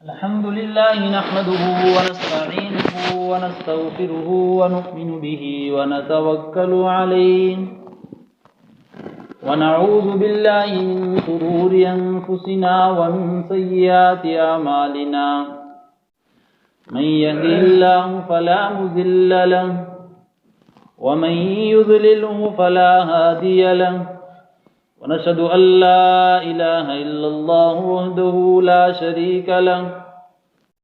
الحمد لله نحمده ونستعينه ونستغفره ونؤمن به ونتوكل عليه ونعوذ بالله من شرور أنفسنا ومن سيئات أعمالنا من يهده الله فلا مضل له ومن يضلله فلا هادي له ونشهد أن لا إله إلا الله وحده لا شريك له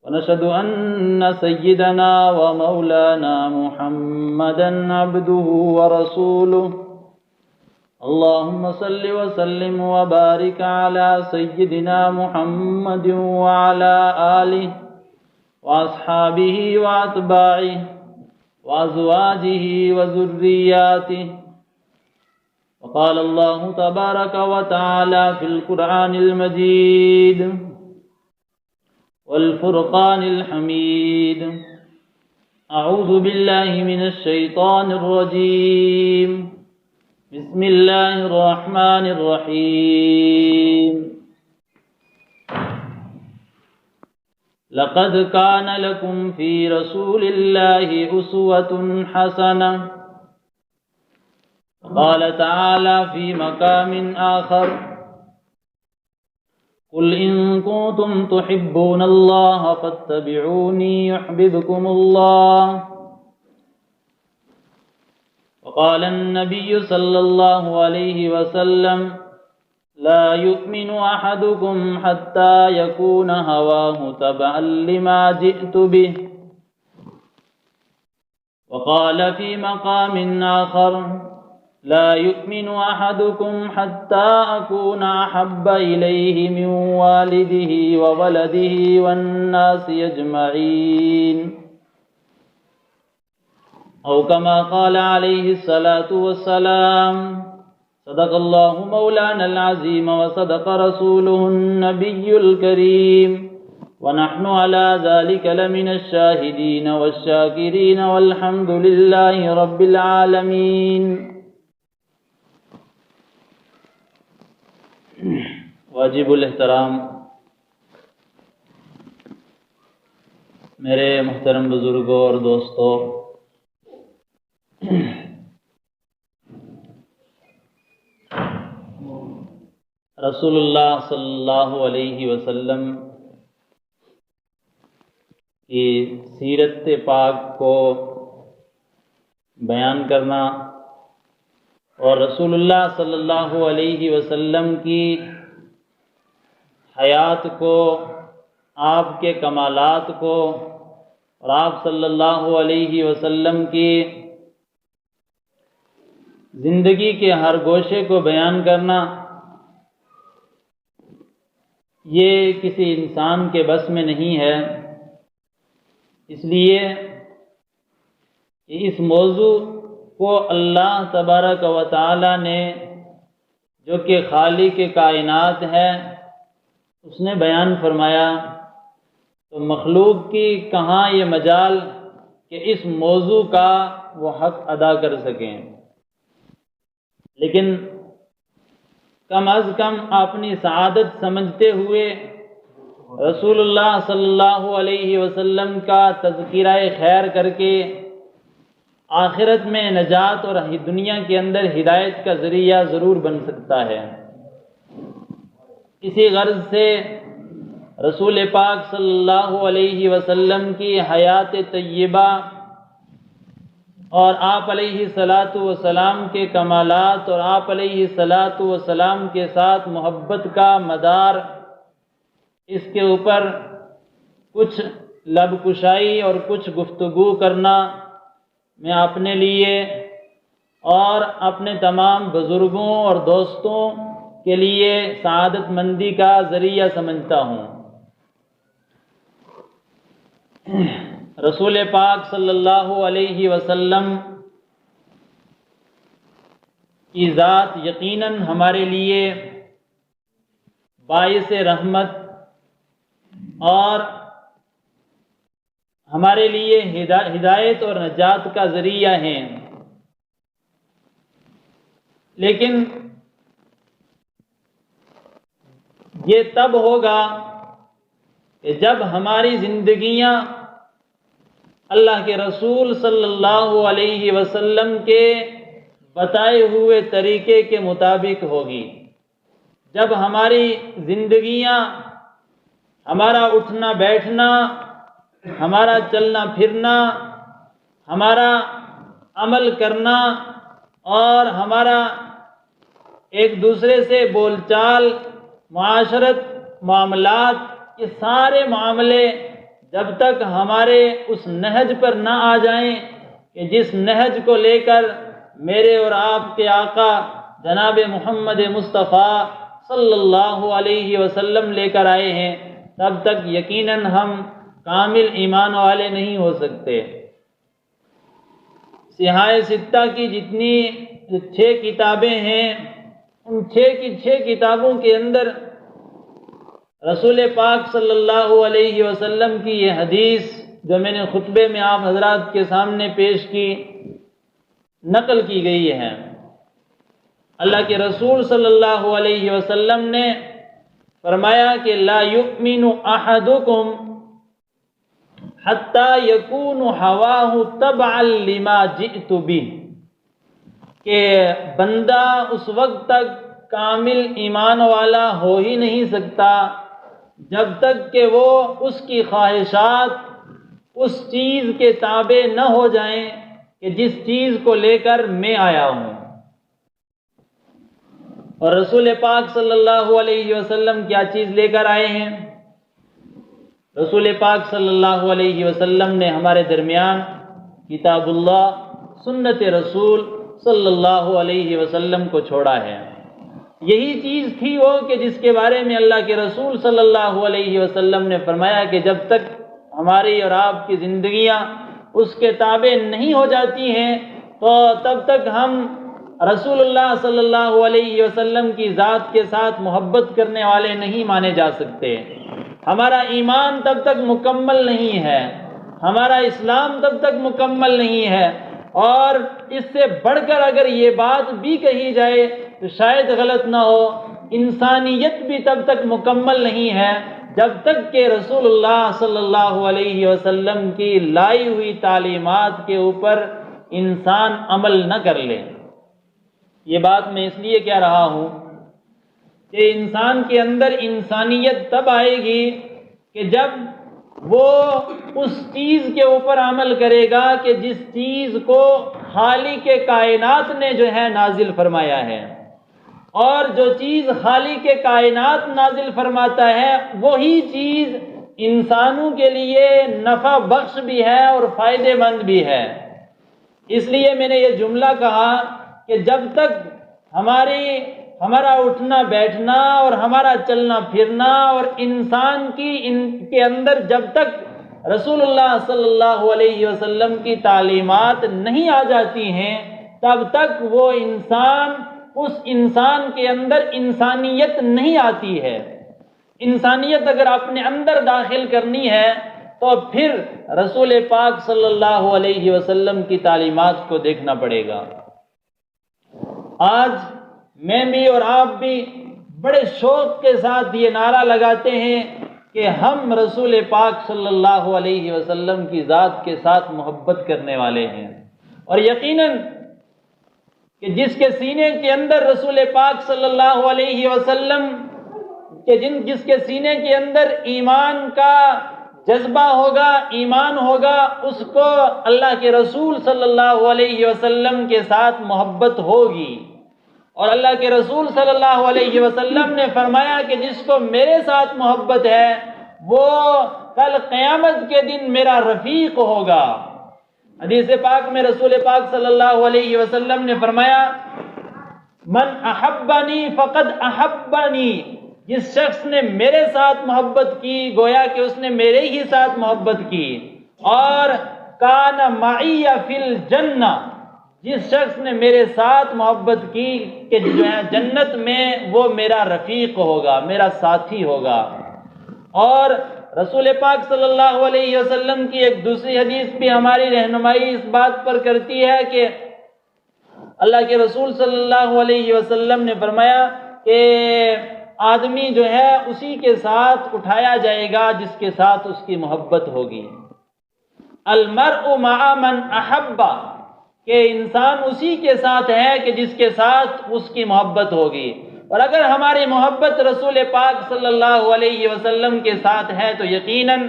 ونشهد أن سيدنا ومولانا محمدا عبده ورسوله اللهم صل وسلم وبارك على سيدنا محمد وعلى آله وأصحابه وأتباعه وأزواجه وذرياته. وقال الله تبارك وتعالى في القرآن المجيد والفرقان الحميد: أعوذ بالله من الشيطان الرجيم، بسم الله الرحمن الرحيم. لقد كان لكم في رسول الله أسوة حسنة. قال تعالى في مقام آخر: قل إن كنتم تحبون الله فاتبعوني يحببكم الله. وقال النبي صلى الله عليه وسلم: لا يؤمن أحدكم حتى يكون هواه تبعا لما جئت به. وقال في مقام آخر: لا يؤمن أحدكم حتى أكون أحب إليه من والده وولده والناس أجمعين، أو كما قال عليه الصلاة والسلام. صدق الله مولانا العظيم وصدق رسوله النبي الكريم، ونحن على ذلك لمن الشاهدين والشاكرين والحمد لله رب العالمين. واجب الاحترام میرے محترم بزرگوں اور دوستوں، رسول اللہ صلی اللہ علیہ وسلم کی سیرت پاک کو بیان کرنا اور رسول اللہ صلی اللہ علیہ وسلم کی حیات کو، آپ کے کمالات کو اور آپ صلی اللہ علیہ وسلم کی زندگی کے ہر گوشے کو بیان کرنا، یہ کسی انسان کے بس میں نہیں ہے. اس لیے اس موضوع کو اللہ تبارک و تعالی نے، جو کہ خالق کائنات ہے، اس نے بیان فرمایا، تو مخلوق کی کہاں یہ مجال کہ اس موضوع کا وہ حق ادا کر سکیں. لیکن کم از کم اپنی سعادت سمجھتے ہوئے رسول اللہ صلی اللہ علیہ وسلم کا تذکرہ خیر کر کے آخرت میں نجات اور دنیا کے اندر ہدایت کا ذریعہ ضرور بن سکتا ہے. اسی غرض سے رسول پاک صلی اللہ علیہ وسلم کی حیات طیبہ اور آپ علیہ الصلاۃ والسلام کے کمالات اور آپ علیہ الصلاۃ والسلام کے ساتھ محبت کا مدار، اس کے اوپر کچھ لب کشائی اور کچھ گفتگو کرنا میں اپنے لیے اور اپنے تمام بزرگوں اور دوستوں کے لیے سعادت مندی کا ذریعہ سمجھتا ہوں. رسول پاک صلی اللہ علیہ وسلم کی ذات یقیناً ہمارے لیے باعث رحمت اور ہمارے لیے ہدایت اور نجات کا ذریعہ ہیں. لیکن یہ تب ہوگا کہ جب ہماری زندگیاں اللہ کے رسول صلی اللہ علیہ وسلم کے بتائے ہوئے طریقے کے مطابق ہوگی، جب ہماری زندگیاں، ہمارا اٹھنا بیٹھنا، ہمارا چلنا پھرنا، ہمارا عمل کرنا اور ہمارا ایک دوسرے سے بول چال، معاشرت، معاملات، یہ سارے معاملے جب تک ہمارے اس نہج پر نہ آ جائیں کہ جس نہج کو لے کر میرے اور آپ کے آقا جناب محمد مصطفیٰ صلی اللہ علیہ وسلم لے کر آئے ہیں، تب تک یقیناً ہم کامل ایمان والے نہیں ہو سکتے۔ صحاح ستہ کی جتنی 6 کتابیں ہیں، ان 6 کی 6 کتابوں کے اندر رسول پاک صلی اللہ علیہ وسلم کی یہ حدیث جو میں نے خطبے میں آپ حضرات کے سامنے پیش کی، نقل کی گئی ہے۔ اللہ کے رسول صلی اللہ علیہ وسلم نے فرمایا کہ لا یؤمن احدکم حتی یکون ہواہ تبعا لما جئت بہ، کہ بندہ اس وقت تک کامل ایمان والا ہو ہی نہیں سکتا جب تک کہ وہ اس کی خواہشات اس چیز کے تابع نہ ہو جائیں کہ جس چیز کو لے کر میں آیا ہوں۔ اور رسول پاک صلی اللہ علیہ وسلم کیا چیز لے کر آئے ہیں؟ رسول پاک صلی اللہ علیہ وسلم نے ہمارے درمیان کتاب اللہ، سنت رسول صلی اللہ علیہ وسلم کو چھوڑا ہے۔ یہی چیز تھی وہ کہ جس کے بارے میں اللہ کے رسول صلی اللہ علیہ وسلم نے فرمایا کہ جب تک ہماری اور آپ کی زندگیاں اس کے تابع نہیں ہو جاتی ہیں تو تب تک ہم رسول اللہ صلی اللہ علیہ وسلم کی ذات کے ساتھ محبت کرنے والے نہیں مانے جا سکتے۔ ہمارا ایمان تب تک مکمل نہیں ہے، ہمارا اسلام تب تک مکمل نہیں ہے، اور اس سے بڑھ کر اگر یہ بات بھی کہی جائے تو شاید غلط نہ ہو، انسانیت بھی تب تک مکمل نہیں ہے جب تک کہ رسول اللہ صلی اللہ علیہ وسلم کی لائی ہوئی تعلیمات کے اوپر انسان عمل نہ کر لے۔ یہ بات میں اس لیے کہہ رہا ہوں کہ انسان کے اندر انسانیت تب آئے گی کہ جب وہ اس چیز کے اوپر عمل کرے گا کہ جس چیز کو خالق کائنات نے جو ہے نازل فرمایا ہے، اور جو چیز خالق کائنات نازل فرماتا ہے وہی چیز انسانوں کے لیے نفع بخش بھی ہے اور فائدہ مند بھی ہے۔ اس لیے میں نے یہ جملہ کہا کہ جب تک ہمارا اٹھنا بیٹھنا اور ہمارا چلنا پھرنا اور انسان کے اندر جب تک رسول اللہ صلی اللہ علیہ وسلم کی تعلیمات نہیں آ جاتی ہیں تب تک وہ اس انسان کے اندر انسانیت نہیں آتی ہے۔ انسانیت اگر اپنے اندر داخل کرنی ہے تو پھر رسول پاک صلی اللہ علیہ وسلم کی تعلیمات کو دیکھنا پڑے گا۔ آج میں بھی اور آپ بھی بڑے شوق کے ساتھ یہ نعرہ لگاتے ہیں کہ ہم رسول پاک صلی اللہ علیہ وسلم کی ذات کے ساتھ محبت کرنے والے ہیں، اور یقیناً کہ جس کے سینے کے اندر رسول پاک صلی اللہ علیہ وسلم جس کے سینے کے اندر ایمان کا جذبہ ہوگا، ایمان ہوگا، اس کو اللہ کے رسول صلی اللہ علیہ وسلم کے ساتھ محبت ہوگی۔ اور اللہ کے رسول صلی اللہ علیہ وسلم نے فرمایا کہ جس کو میرے ساتھ محبت ہے وہ کل قیامت کے دن میرا رفیق ہوگا۔ حدیث پاک میں رسول پاک صلی اللہ علیہ وسلم نے فرمایا من احبنی فقد احبنی، جس شخص نے میرے ساتھ محبت کی گویا کہ اس نے میرے ہی ساتھ محبت کی، اور کان معی فی الجنہ، جس شخص نے میرے ساتھ محبت کی کہ جو ہے جنت میں وہ میرا رفیق ہوگا، میرا ساتھی ہوگا۔ اور رسول پاک صلی اللہ علیہ وسلم کی ایک دوسری حدیث بھی ہماری رہنمائی اس بات پر کرتی ہے کہ اللہ کے رسول صلی اللہ علیہ وسلم نے فرمایا کہ آدمی جو ہے اسی کے ساتھ اٹھایا جائے گا جس کے ساتھ اس کی محبت ہوگی۔ المرء مع من احب، کہ انسان اسی کے ساتھ ہے کہ جس کے ساتھ اس کی محبت ہوگی۔ اور اگر ہماری محبت رسول پاک صلی اللہ علیہ وسلم کے ساتھ ہے تو یقیناً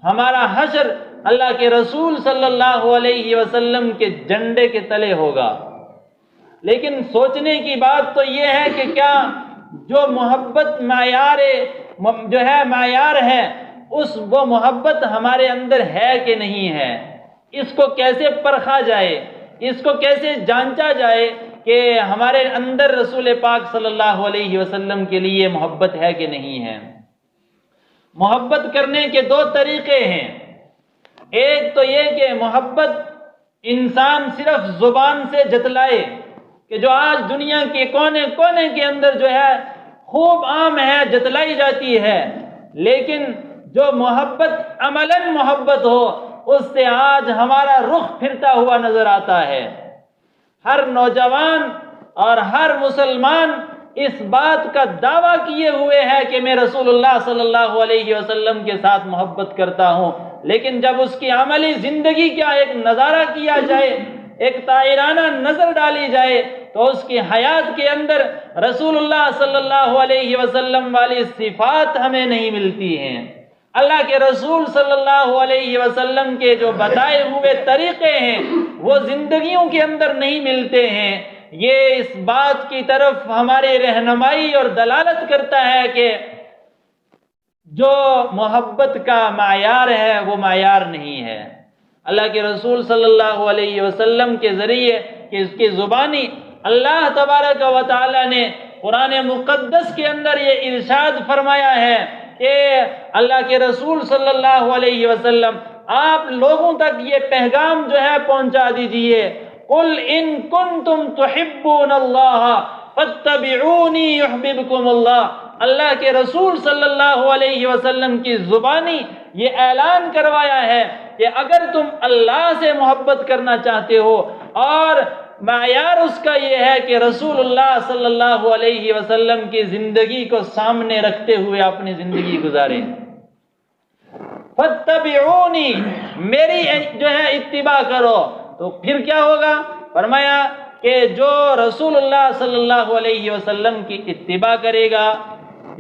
ہمارا حشر اللہ کے رسول صلی اللہ علیہ وسلم کے جھنڈے کے تلے ہوگا۔ لیکن سوچنے کی بات تو یہ ہے کہ کیا جو محبت معیار ہے وہ محبت ہمارے اندر ہے کہ نہیں ہے؟ اس کو کیسے پرکھا جائے، اس کو کیسے جانچا جائے کہ ہمارے اندر رسول پاک صلی اللہ علیہ وسلم کے لیے محبت ہے کہ نہیں ہے؟ محبت کرنے کے دو طریقے ہیں۔ ایک تو یہ کہ محبت انسان صرف زبان سے جتلائے، کہ جو آج دنیا کے کونے کونے کے اندر جو ہے خوب عام ہے، جتلائی جاتی ہے، لیکن جو محبت عملاً محبت ہو اس سے آج ہمارا رخ پھرتا ہوا نظر آتا ہے۔ ہر نوجوان اور ہر مسلمان اس بات کا دعویٰ کیے ہوئے ہے کہ میں رسول اللہ صلی اللہ علیہ وسلم کے ساتھ محبت کرتا ہوں، لیکن جب اس کی عملی زندگی کا ایک نظارہ کیا جائے، ایک طائرانہ نظر ڈالی جائے، تو اس کی حیات کے اندر رسول اللہ صلی اللہ علیہ وسلم والی صفات ہمیں نہیں ملتی ہیں۔ اللہ کے رسول صلی اللہ علیہ وسلم کے جو بتائے ہوئے طریقے ہیں وہ زندگیوں کے اندر نہیں ملتے ہیں۔ یہ اس بات کی طرف ہماری رہنمائی اور دلالت کرتا ہے کہ جو محبت کا معیار ہے وہ معیار نہیں ہے۔ اللہ کے رسول صلی اللہ علیہ وسلم کے ذریعے کہ اس کی زبانی اللہ تبارک و تعالی نے قرآن مقدس کے اندر یہ ارشاد فرمایا ہے کہ اللہ کے رسول صلی اللہ علیہ وسلم آپ لوگوں تک یہ پیغام جو ہے پہنچا دیجئے، قل ان کنتم تحبون اللہ فاتبعونی یحببکم اللہ۔ اللہ کے رسول صلی اللہ علیہ وسلم کی زبانی یہ اعلان کروایا ہے کہ اگر تم اللہ سے محبت کرنا چاہتے ہو، اور معیار اس کا یہ ہے کہ رسول اللہ صلی اللہ علیہ وسلم کی زندگی کو سامنے رکھتے ہوئے اپنی زندگی گزاریں۔ فاتبعونی، میری جو ہے اتباع کرو، تو پھر کیا ہوگا؟ فرمایا کہ جو رسول اللہ صلی اللہ علیہ وسلم کی اتباع کرے گا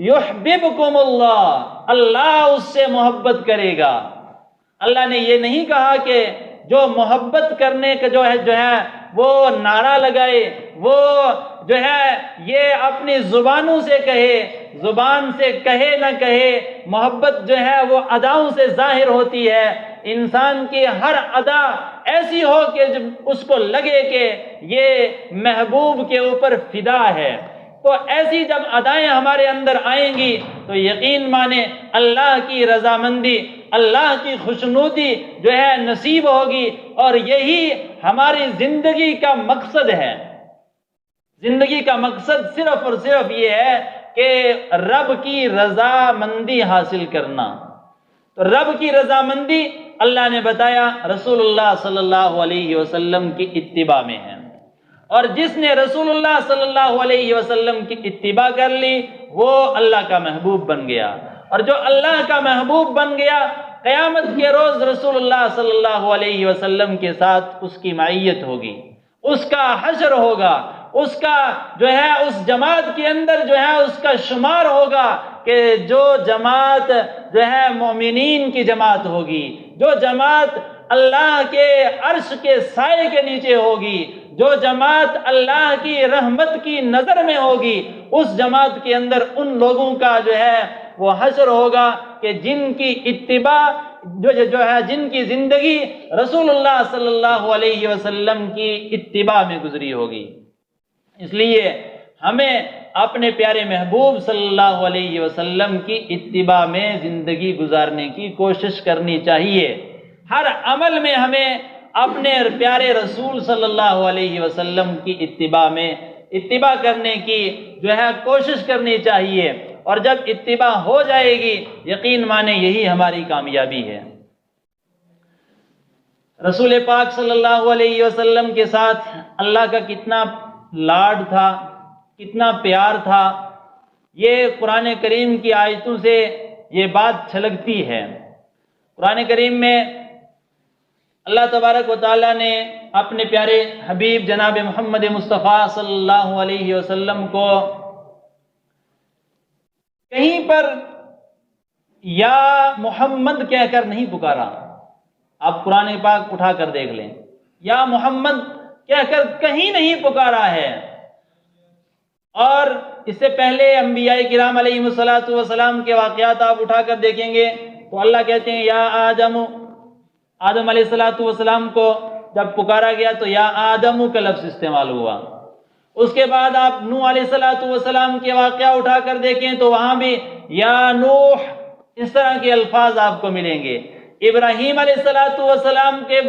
یحببکم اللہ، اللہ اس سے محبت کرے گا۔ اللہ نے یہ نہیں کہا کہ جو محبت کرنے کا جو ہے وہ نعرہ لگائے، وہ جو ہے یہ اپنی زبانوں سے کہے، زبان سے کہے نہ کہے، محبت جو ہے وہ اداؤں سے ظاہر ہوتی ہے۔ انسان کی ہر ادا ایسی ہو کہ جب اس کو لگے کہ یہ محبوب کے اوپر فدا ہے، تو ایسی جب ادائیں ہمارے اندر آئیں گی تو یقین مانے اللہ کی رضامندی، اللہ کی خوشنودی جو ہے نصیب ہوگی، اور یہی ہماری زندگی کا مقصد ہے۔ زندگی کا مقصد صرف اور صرف یہ ہے کہ رب کی رضامندی حاصل کرنا۔ تو رب کی رضامندی اللہ نے بتایا رسول اللہ صلی اللہ علیہ وسلم کی اتباع میں ہے، اور جس نے رسول اللہ صلی اللہ علیہ وسلم کی اتباع کر لی وہ اللہ کا محبوب بن گیا، اور جو اللہ کا محبوب بن گیا قیامت کے روز رسول اللہ صلی اللہ علیہ وسلم کے ساتھ اس کی معیت ہوگی، اس کا حشر ہوگا، اس کا جو ہے اس جماعت کے اندر جو ہے اس کا شمار ہوگا کہ جو جماعت جو ہے مومنین کی جماعت ہوگی، جو جماعت اللہ کے عرش کے سائے کے نیچے ہوگی، جو جماعت اللہ کی رحمت کی نظر میں ہوگی، اس جماعت کے اندر ان لوگوں کا جو ہے وہ حشر ہوگا کہ جن کی اتباع جو ہے جن کی زندگی رسول اللہ صلی اللہ علیہ وسلم کی اتباع میں گزری ہوگی۔ اس لیے ہمیں اپنے پیارے محبوب صلی اللہ علیہ وسلم کی اتباع میں زندگی گزارنے کی کوشش کرنی چاہیے۔ ہر عمل میں ہمیں اپنے پیارے رسول صلی اللہ علیہ وسلم کی اتباع کرنے کی جو ہے کوشش کرنی چاہیے، اور جب اتباع ہو جائے گی یقین مانے یہی ہماری کامیابی ہے۔ رسول پاک صلی اللہ علیہ وسلم کے ساتھ اللہ کا کتنا لاڈ تھا، کتنا پیار تھا، یہ قرآن کریم کی آیتوں سے یہ بات چھلکتی ہے۔ قرآن کریم میں اللہ تبارک و تعالیٰ نے اپنے پیارے حبیب جناب محمد مصطفیٰ صلی اللہ علیہ وسلم کو کہیں پر یا محمد کہہ کر نہیں پکارا۔ آپ قرآن پاک اٹھا کر دیکھ لیں، یا محمد کہہ کر کہیں نہیں پکارا ہے۔ اور اس سے پہلے انبیاء کرام علیہ الصلوۃ والسلام کے واقعات آپ اٹھا کر دیکھیں گے تو اللہ کہتے ہیں یا آدم، آدم علیہ الصلوۃ والسلام کو جب پکارا گیا تو یا آدم کا لفظ استعمال ہوا۔ اس کے بعد آپ نوح علیہ الصلوۃ والسلام کے واقعہ اٹھا کر دیکھیں تو وہاں بھی یا نوح، اس طرح کے الفاظ آپ کو ملیں گے۔ ابراہیم علیہ الصلوۃ والسلام کے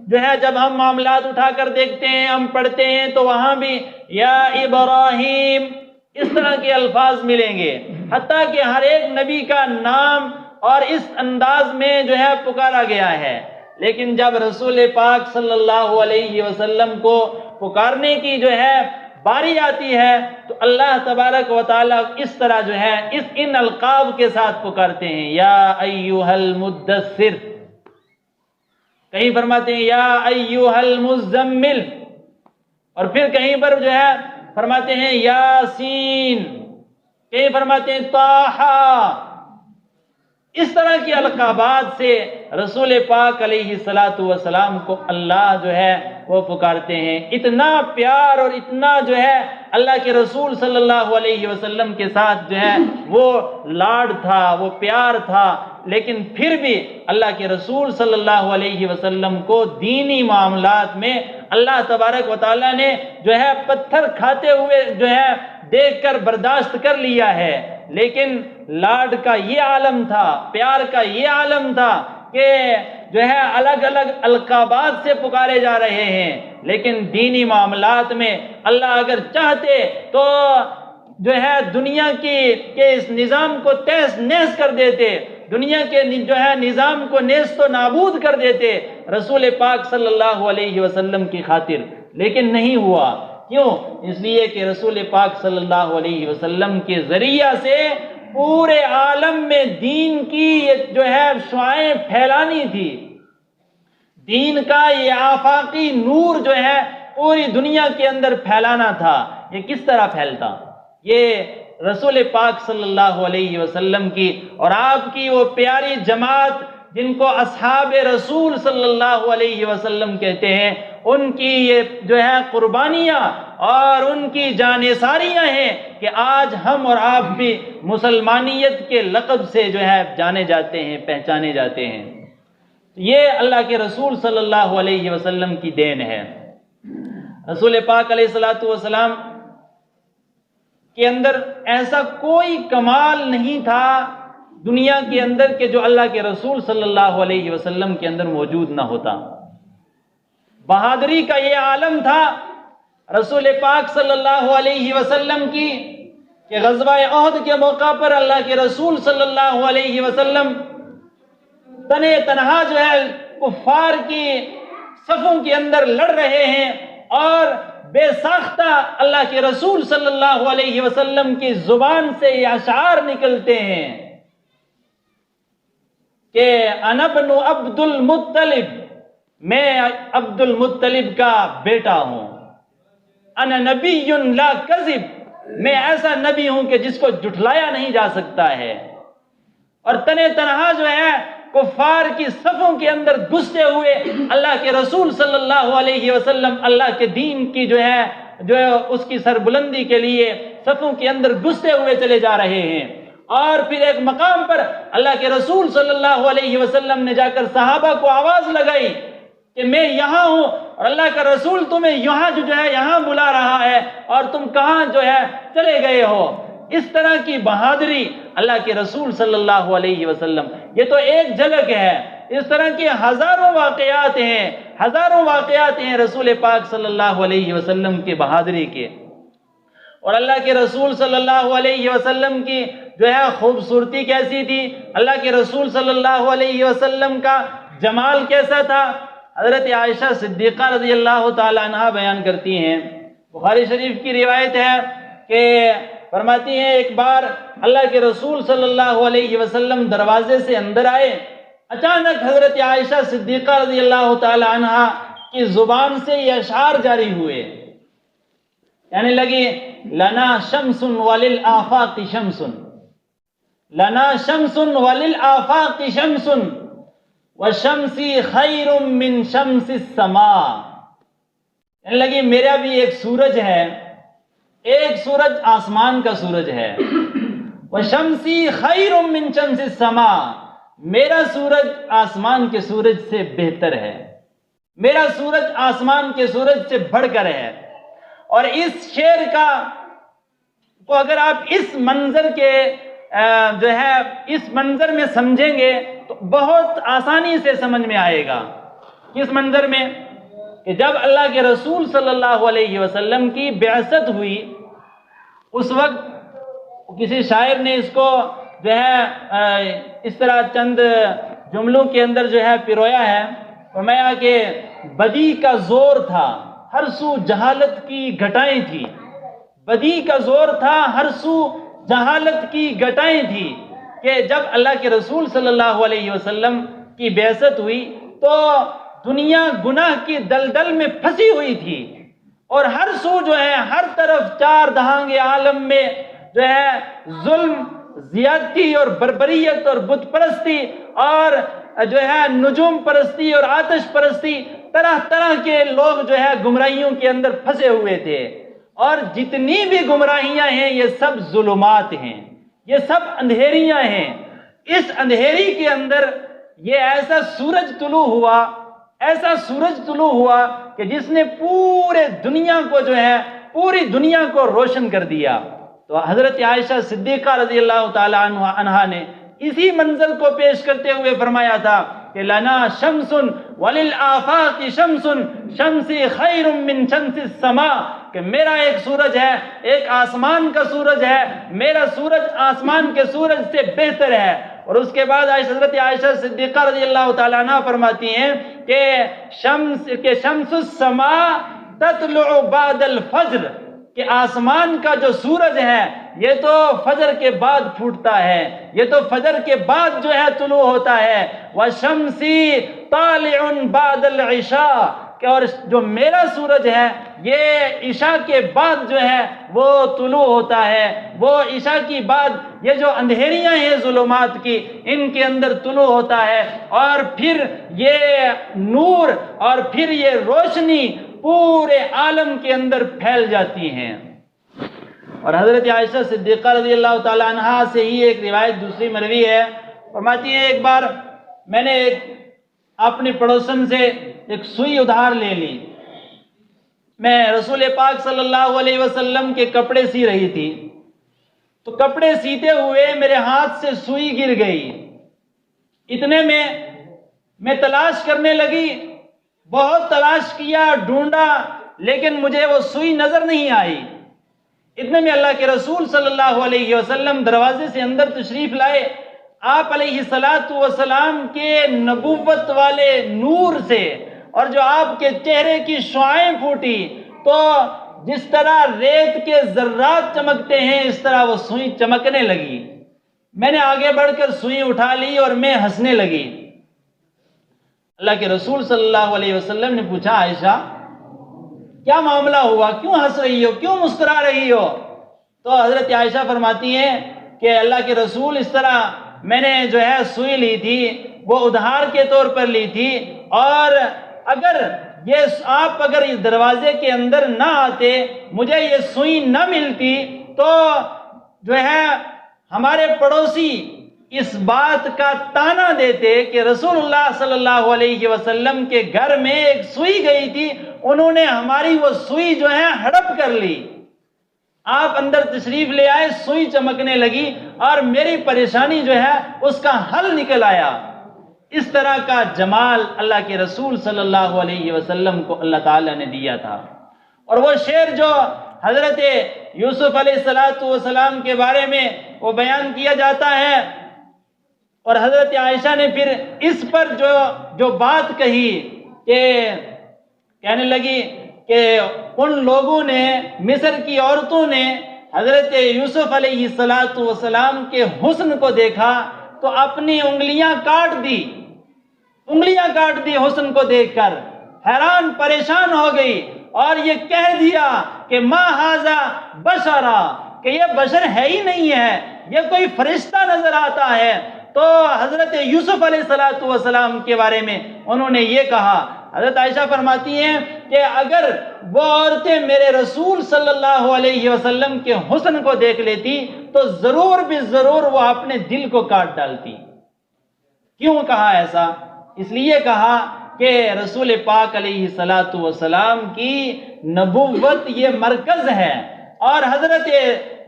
جو ہے جب ہم معاملات اٹھا کر دیکھتے ہیں، ہم پڑھتے ہیں تو وہاں بھی یا ابراہیم اس طرح کے الفاظ ملیں گے، حتیٰ کہ ہر ایک نبی کا نام اور اس انداز میں جو ہے پکارا گیا ہے۔ لیکن جب رسول پاک صلی اللہ علیہ وسلم کو پکارنے کی جو ہے باری آتی ہے تو اللہ تبارک و تعالیٰ اس طرح جو ہے ان القاب کے ساتھ پکارتے ہیں، یا ایھا المدثر، کہیں فرماتے ہیں یا ایھا المزمل، اور پھر کہیں پر جو ہے فرماتے ہیں یاسین، کہیں فرماتے ہیں طٰہٰ۔ اس طرح کی القابات سے رسول پاک علیہ الصلوۃ والسلام کو اللہ جو ہے وہ پکارتے ہیں۔ اتنا پیار اور اتنا جو ہے اللہ کے رسول صلی اللہ علیہ وسلم کے ساتھ جو ہے وہ لاڈ تھا، وہ پیار تھا، لیکن پھر بھی اللہ کے رسول صلی اللہ علیہ وسلم کو دینی معاملات میں اللہ تبارک و تعالیٰ نے جو ہے پتھر کھاتے ہوئے جو ہے دیکھ کر برداشت کر لیا ہے، لیکن لاڈ کا یہ عالم تھا، پیار کا یہ عالم تھا کہ جو ہے الگ الگ القابات سے پکارے جا رہے ہیں، لیکن دینی معاملات میں اللہ اگر چاہتے تو جو ہے دنیا کے اس نظام کو تہس نہس کر دیتے، دنیا کے جو ہے نظام کو نیست و نابود کر دیتے رسول پاک صلی اللہ علیہ وسلم کی خاطر، لیکن نہیں ہوا۔ کیوں؟ اس لیے کہ رسول پاک صلی اللہ علیہ وسلم کے ذریعہ سے پورے عالم میں دین کی جو ہے شعاعیں پھیلانی تھی، دین کا یہ آفاقی نور جو ہے پوری دنیا کے اندر پھیلانا تھا۔ یہ کس طرح پھیلتا؟ یہ رسول پاک صلی اللہ علیہ وسلم کی اور آپ کی وہ پیاری جماعت جن کو اصحاب رسول صلی اللہ علیہ وسلم کہتے ہیں، ان کی یہ جو ہے قربانیاں اور ان کی جانثاریاں ہیں کہ آج ہم اور آپ بھی مسلمانیت کے لقب سے جو ہے جانے جاتے ہیں، پہچانے جاتے ہیں۔ یہ اللہ کے رسول صلی اللہ علیہ وسلم کی دین ہے۔ رسول پاک علیہ الصلوۃ والسلام کے اندر ایسا کوئی کمال نہیں تھا دنیا کے اندر کہ جو اللہ کے رسول صلی اللہ علیہ وسلم کے اندر موجود نہ ہوتا۔ بہادری کا یہ عالم تھا رسول پاک صلی اللہ علیہ وسلم کی کہ غزوہ احد کے موقع پر اللہ کے رسول صلی اللہ علیہ وسلم تنے تنہا جو ہے کفار کی صفوں کے اندر لڑ رہے ہیں اور بے ساختہ اللہ کے رسول صلی اللہ علیہ وسلم کی زبان سے یہ اشعار نکلتے ہیں کہ انا ابن عبد المطلب، میں عبد المطلب کا بیٹا ہوں، انا نبی لا کذب، میں ایسا نبی ہوں کہ جس کو جھٹلایا نہیں جا سکتا ہے۔ اور تنے تنہا جو ہے کفار کی صفوں کے اندر گھستے ہوئے اللہ کے رسول صلی اللہ علیہ وسلم اللہ کے دین کی جو ہے اس کی سربلندی کے لیے صفوں کے اندر گھستے ہوئے چلے جا رہے ہیں۔ اور پھر ایک مقام پر اللہ کے رسول صلی اللہ علیہ وسلم نے جا کر صحابہ کو آواز لگائی کہ میں یہاں ہوں اور اللہ کا رسول تمہیں یہاں جو ہے یہاں بلا رہا ہے اور تم کہاں جو ہے چلے گئے ہو۔ اس طرح کی بہادری اللہ کے رسول صلی اللہ علیہ وسلم، یہ تو ایک جھلک ہے، اس طرح کے ہزاروں واقعات ہیں رسول پاک صلی اللہ علیہ وسلم کی بہادری کے۔ اور اللہ کے رسول صلی اللہ علیہ وسلم کی جو ہے خوبصورتی کیسی تھی، اللہ کے رسول صلی اللہ علیہ وسلم کا جمال کیسا تھا، حضرت عائشہ صدیقہ رضی اللہ تعالی عنہا بیان کرتی ہیں، بخاری شریف کی روایت ہے کہ فرماتی ہیں ایک بار اللہ کے رسول صلی اللہ علیہ وسلم دروازے سے اندر آئے، اچانک حضرت عائشہ صدیقہ رضی اللہ تعالی عنہا کی زبان سے یہ اشعار جاری ہوئے، یعنی لگی لنا شمس وللآفاق شمس، لنا شمس وللآفاق شمس وشمسی خیر من شمس السماء، یعنی لگی میرا بھی ایک سورج ہے، ایک سورج آسمان کا سورج ہے، وشمسی خیر من شمس السماء، میرا سورج آسمان کے سورج سے بہتر ہے، میرا سورج آسمان کے سورج سے بڑھ کر ہے۔ اور اس شعر کا کو اگر آپ اس منظر کے اس منظر میں سمجھیں گے تو بہت آسانی سے سمجھ میں آئے گا۔ کس منظر میں؟ کہ جب اللہ کے رسول صلی اللہ علیہ وسلم کی بعثت ہوئی، اس وقت کسی شاعر نے اس کو اس طرح چند جملوں کے اندر پرویا ہے، فرمایا کہ بدی کا زور تھا ہر سو جہالت کی گھٹائیں تھی، بدی کا زور تھا ہر سو جہالت کی گھٹائیں تھی، کہ جب اللہ کے رسول صلی اللہ علیہ وسلم کی بعثت ہوئی تو دنیا گناہ کی دلدل میں پھنسی ہوئی تھی، اور ہر سو ہر طرف چار دہانگے عالم میں ظلم، زیادتی اور بربریت اور بت پرستی اور نجوم پرستی اور آتش پرستی، طرح طرح کے لوگ گمراہیوں کے اندر پھنسے ہوئے تھے، اور جتنی بھی گمراہیاں ہیں یہ سب ظلمات ہیں، یہ سب اندھیریاں ہیں۔ اس اندھیری کے اندر یہ ایسا سورج طلوع ہوا، ایسا سورج طلوع ہوا کہ جس نے پورے دنیا کو پوری دنیا کو روشن کر دیا۔ تو حضرت عائشہ صدیقہ رضی اللہ تعالی عنہا نے اسی منظر کو پیش کرتے ہوئے فرمایا تھا کہ لنا شمس وللآفاق شمس شمسی خیر من شمس السماء، کہ میرا ایک سورج ہے، ایک آسمان کا سورج ہے، میرا سورج آسمان کے سورج سے بہتر ہے۔ اور اس کے بعد حضرت عائشہ صدیقہ رضی اللہ تعالیٰ عنہ فرماتی ہیں کہ شمس السماء تطلع بعد الفجر، کہ آسمان کا جو سورج ہے یہ تو فجر کے بعد پھوٹتا ہے، یہ تو فجر کے بعد طلوع ہوتا ہے۔ وَشَمْسِ طَالِعٌ بَعْدَ الْعِشَاءِ، کہ اور جو میرا سورج ہے یہ عشاء کے بعد وہ طلوع ہوتا ہے، وہ عشاء کی بعد یہ جو اندھیریاں ہیں ظلمات کی، ان کے اندر طلوع ہوتا ہے، اور پھر یہ نور اور پھر یہ روشنی پورے عالم کے اندر پھیل جاتی ہیں۔ اور حضرت عائشہ صدیقہ رضی اللہ تعالی عنہا سے ہی ایک روایت دوسری مروی ہے، فرماتی ہیں ایک بار میں نے اپنی پڑوسن سے ایک سوئی ادھار لے لی، میں رسول پاک صلی اللہ علیہ وسلم کے کپڑے سی رہی تھی، تو کپڑے سیتے ہوئے میرے ہاتھ سے سوئی گر گئی، اتنے میں تلاش کرنے لگی، بہت تلاش کیا، ڈھونڈا، لیکن مجھے وہ سوئی نظر نہیں آئی۔ اتنے میں اللہ کے رسول صلی اللہ علیہ وسلم دروازے سے اندر تشریف لائے، آپ علیہ السلام کے نبوت والے نور سے، اور جو آپ کے چہرے کی شعاعیں پھوٹی تو جس طرح ریت کے ذرات چمکتے ہیں اس طرح وہ سوئی چمکنے لگی۔ میں نے آگے بڑھ کر سوئی اٹھا لی اور میں ہنسنے لگی۔ اللہ کے رسول صلی اللہ علیہ وسلم نے پوچھا عائشہ کیا معاملہ ہوا، کیوں ہنس رہی ہو، کیوں مسکرا رہی ہو؟ تو حضرت عائشہ فرماتی ہیں کہ اللہ کے رسول اس طرح میں نے سوئی لی تھی، وہ ادھار کے طور پر لی تھی، اور اگر آپ اس دروازے کے اندر نہ آتے، مجھے یہ سوئی نہ ملتی تو ہمارے پڑوسی اس بات کا تانا دیتے کہ رسول اللہ صلی اللہ علیہ وسلم کے گھر میں ایک سوئی گئی تھی، انہوں نے ہماری وہ سوئی ہڑپ کر لی۔ آپ اندر تشریف لے آئے، سوئی چمکنے لگی اور میری پریشانی اس کا حل نکل آیا۔ اس طرح کا جمال اللہ کے رسول صلی اللہ علیہ وسلم کو اللہ تعالیٰ نے دیا تھا۔ اور وہ شعر جو حضرت یوسف علیہ السلام کے بارے میں وہ بیان کیا جاتا ہے، اور حضرت عائشہ نے پھر اس پر جو بات کہی کہ کہنے لگی کہ ان لوگوں نے، مصر کی عورتوں نے حضرت یوسف علیہ السلام کے حسن کو دیکھا تو اپنی انگلیاں کاٹ دی حسن کو دیکھ کر، حیران پریشان ہو گئی اور یہ کہہ دیا کہ ما ھذا بشرا، کہ یہ بشر ہے ہی نہیں ہے، یہ کوئی فرشتہ نظر آتا ہے۔ تو حضرت یوسف علیہ السلام کے بارے میں انہوں نے یہ کہا، حضرت عائشہ فرماتی ہیں کہ اگر وہ عورتیں میرے رسول صلی اللہ علیہ وسلم کے حسن کو دیکھ لیتی تو ضرور بھی ضرور وہ اپنے دل کو کاٹ ڈالتی۔ کیوں کہا ایسا؟ اس لیے کہا کہ رسول پاک علیہ السلام کی نبوت یہ مرکز ہے، اور حضرت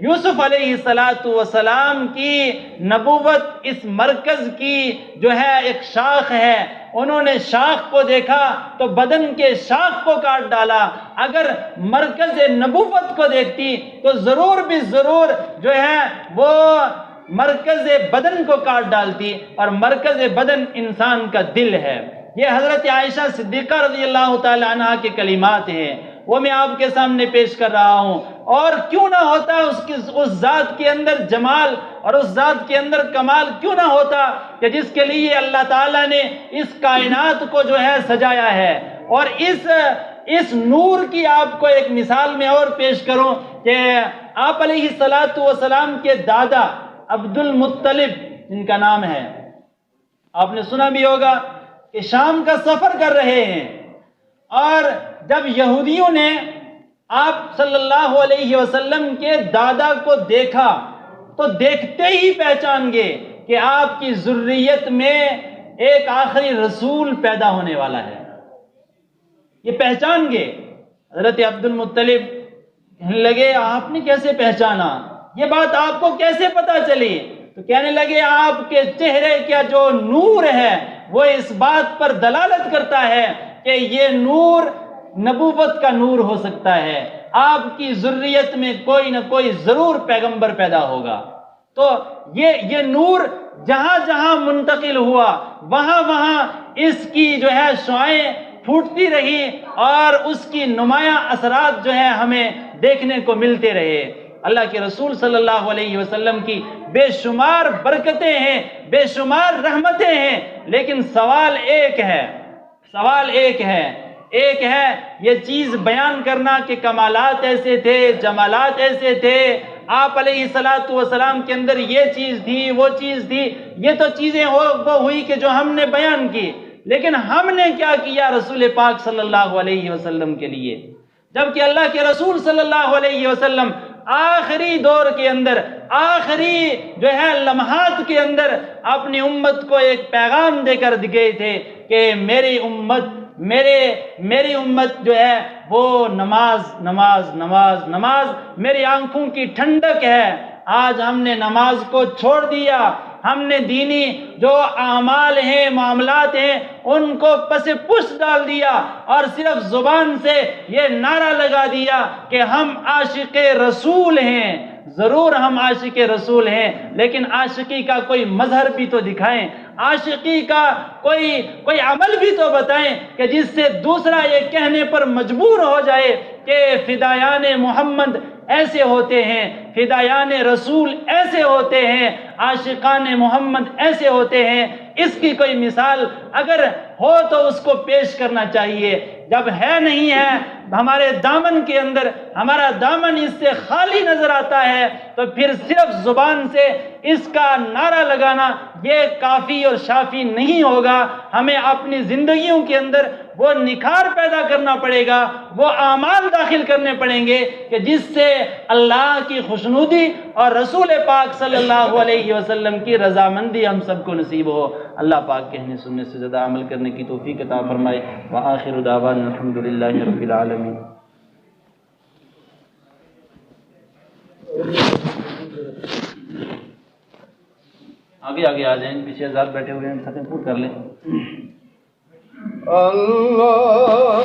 یوسف علیہ السلام کی نبوت اس مرکز کی جو ہے ایک شاخ ہے۔ انہوں نے شاخ کو دیکھا تو بدن کے شاخ کو کاٹ ڈالا، اگر مرکز نبوت کو دیکھتی تو ضرور بھی ضرور جو ہے وہ مرکز بدن کو کاٹ ڈالتی، اور مرکز بدن انسان کا دل ہے۔ یہ حضرت عائشہ صدیقہ رضی اللہ تعالی عنہ کے کلمات ہیں، وہ میں آپ کے سامنے پیش کر رہا ہوں۔ اور کیوں نہ ہوتا اس ذات کے اندر جمال اور اس ذات کے اندر کمال، کیوں نہ ہوتا کہ جس کے لیے اللہ تعالیٰ نے اس کائنات کو جو ہے سجایا ہے۔ اور اس نور کی آپ کو ایک مثال میں اور پیش کروں کہ آپ علیہ السلام کے دادا عبد المطلب جن کا نام ہے، آپ نے سنا بھی ہوگا کہ شام کا سفر کر رہے ہیں، اور جب یہودیوں نے آپ صلی اللہ علیہ وسلم کے دادا کو دیکھا تو دیکھتے ہی پہچان گئے کہ آپ کی ذریت میں ایک آخری رسول پیدا ہونے والا ہے، یہ پہچان گئے۔ حضرت عبد المطلب کہنے لگے آپ نے کیسے پہچانا، یہ بات آپ کو کیسے پتا چلی؟ تو کہنے لگے آپ کے چہرے کا جو نور ہے وہ اس بات پر دلالت کرتا ہے کہ یہ نور نبوت کا نور ہو سکتا ہے، آپ کی ذریت میں کوئی نہ کوئی ضرور پیغمبر پیدا ہوگا۔ تو یہ نور جہاں جہاں منتقل ہوا وہاں وہاں اس کی جو ہے شعاعیں پھوٹتی رہی، اور اس کی نمایاں اثرات جو ہے ہمیں دیکھنے کو ملتے رہے۔ اللہ کے رسول صلی اللہ علیہ وسلم کی بے شمار برکتیں ہیں، بے شمار رحمتیں ہیں، لیکن سوال ایک ہے یہ چیز بیان کرنا کہ کمالات ایسے تھے، جمالات ایسے تھے، آپ علیہ السلام کے اندر یہ چیز تھی، وہ چیز تھی، یہ تو چیزیں وہ ہوئی کہ جو ہم نے بیان کی، لیکن ہم نے کیا کیا رسول پاک صلی اللہ علیہ وسلم کے لیے؟ جبکہ اللہ کے رسول صلی اللہ علیہ وسلم آخری دور کے اندر، آخری جو ہے لمحات کے اندر اپنی امت کو ایک پیغام دے کر گئے تھے کہ میری امت جو ہے وہ نماز میری آنکھوں کی ٹھنڈک ہے۔ آج ہم نے نماز کو چھوڑ دیا، ہم نے دینی جو اعمال ہیں، معاملات ہیں، ان کو پس پش ڈال دیا، اور صرف زبان سے یہ نعرہ لگا دیا کہ ہم عاشق رسول ہیں۔ ضرور ہم عاشق رسول ہیں، لیکن عاشقی کا کوئی مظہر بھی تو دکھائیں، عاشقی کا کوئی عمل بھی تو بتائیں کہ جس سے دوسرا یہ کہنے پر مجبور ہو جائے کہ فدایان محمد ایسے ہوتے ہیں، فدایان رسول ایسے ہوتے ہیں، عاشقان محمد ایسے ہوتے ہیں۔ اس کی کوئی مثال اگر ہو تو اس کو پیش کرنا چاہیے۔ جب ہے نہیں ہے، ہمارے دامن کے اندر ہمارا دامن اس سے خالی نظر آتا ہے، تو پھر صرف زبان سے اس کا نعرہ لگانا یہ کافی اور شافی نہیں ہوگا۔ ہمیں اپنی زندگیوں کے اندر وہ نکھار پیدا کرنا پڑے گا، وہ اعمال داخل کرنے پڑیں گے کہ جس سے اللہ کی خوشنودی اور رسول پاک صلی اللہ علیہ وسلم کی رضامندی ہم سب کو نصیب ہو۔ اللہ پاک کہنے سننے سے زیادہ عمل کرنے کی توفیق عطا فرمائے۔ وآخر دعوانا الحمدللہ رب العالمین۔ آگے آ جائیں، پیچھے حضرات بیٹھے ہوئے ہیں، ختم پور کر لیں۔ اللہ